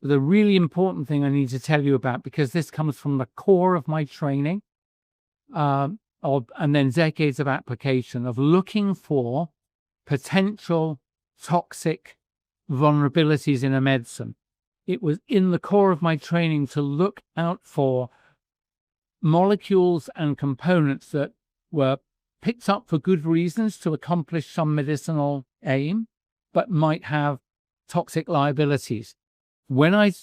the really important thing I need to tell you about, because this comes from the core of my training, and then decades of application of looking for potential toxic vulnerabilities in a medicine. It was in the core of my training to look out for molecules and components that were picked up for good reasons to accomplish some medicinal aim, but might have toxic liabilities. When I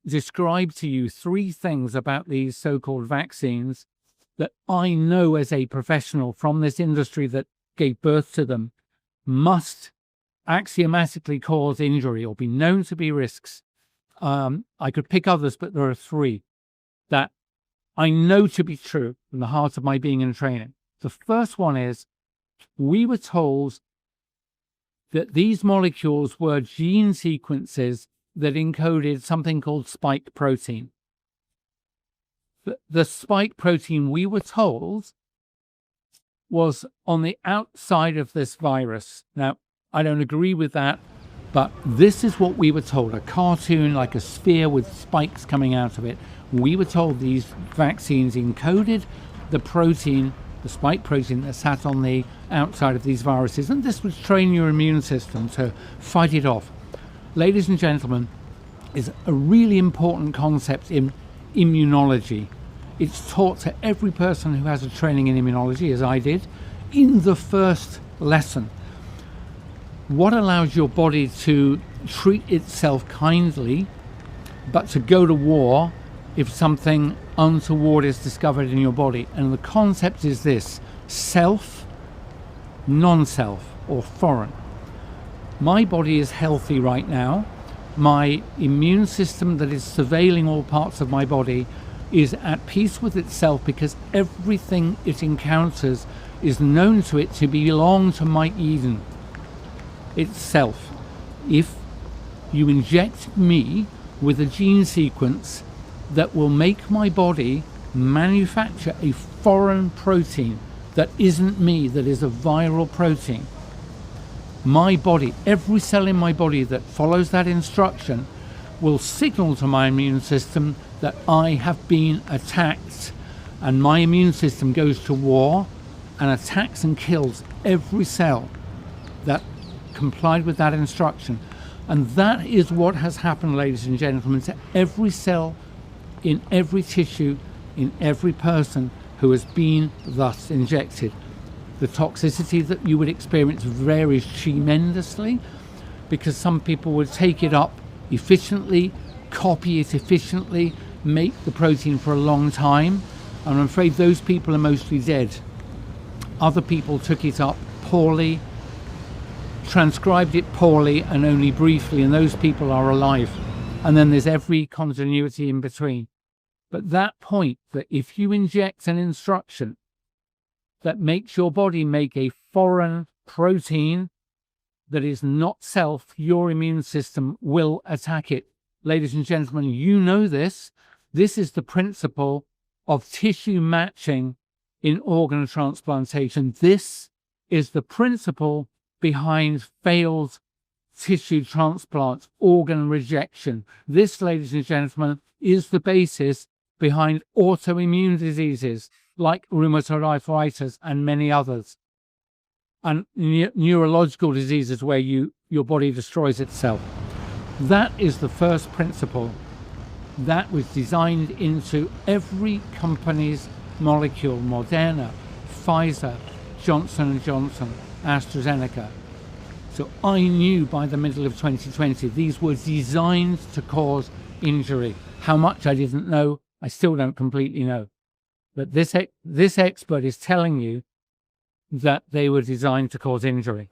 describe to you 3 things about these so-called vaccines that I know as a professional from this industry that gave birth to them must axiomatically cause injury or be known to be risks, I could pick others, but there are 3 that I know to be true from the heart of my being and training. The first one is, we were told that these molecules were gene sequences that encoded something called spike protein. The spike protein, we were told, was on the outside of this virus. Now, I don't agree with that, but this is what we were told. A cartoon like a sphere with spikes coming out of it. We were told these vaccines encoded the protein, the spike protein that sat on the outside of these viruses, and this would train your immune system to fight it off. Ladies and gentlemen, is a really important concept in immunology. It's taught to every person who has a training in immunology, as I did, in the first lesson. What allows your body to treat itself kindly, but to go to war if something untoward is discovered in your body? And the concept is this: self, non-self, or foreign. My body is healthy right now. My immune system that is surveilling all parts of my body is at peace with itself, because everything it encounters is known to it to belong to my Eden itself. If you inject me with a gene sequence that will make my body manufacture a foreign protein that isn't me, that is a viral protein, my body, every cell in my body that follows that instruction will signal to my immune system that I have been attacked, and my immune system goes to war and attacks and kills every cell that complied with that instruction. And that is what has happened, ladies and gentlemen, to every cell in every tissue in every person who has been thus injected. The toxicity that you would experience varies tremendously, because some people would take it up efficiently, copy it efficiently, make the protein for a long time, and I'm afraid those people are mostly dead. Other people took it up poorly, transcribed it poorly and only briefly, and those people are alive. And then there's every continuity in between. But that point, that if you inject an instruction that makes your body make a foreign protein that is not self, your immune system will attack it. Ladies and gentlemen, you know this. This is the principle of tissue matching in organ transplantation. This is the principle behind failed tissue transplants, organ rejection. This, ladies and gentlemen, is the basis behind autoimmune diseases like rheumatoid arthritis and many others, and neurological diseases where your body destroys itself. That is the first principle that was designed into every company's molecule: Moderna, Pfizer, Johnson & Johnson, AstraZeneca. So I knew by the middle of 2020 these were designed to cause injury. How much I didn't know, I still don't completely know. But this expert is telling you that they were designed to cause injury.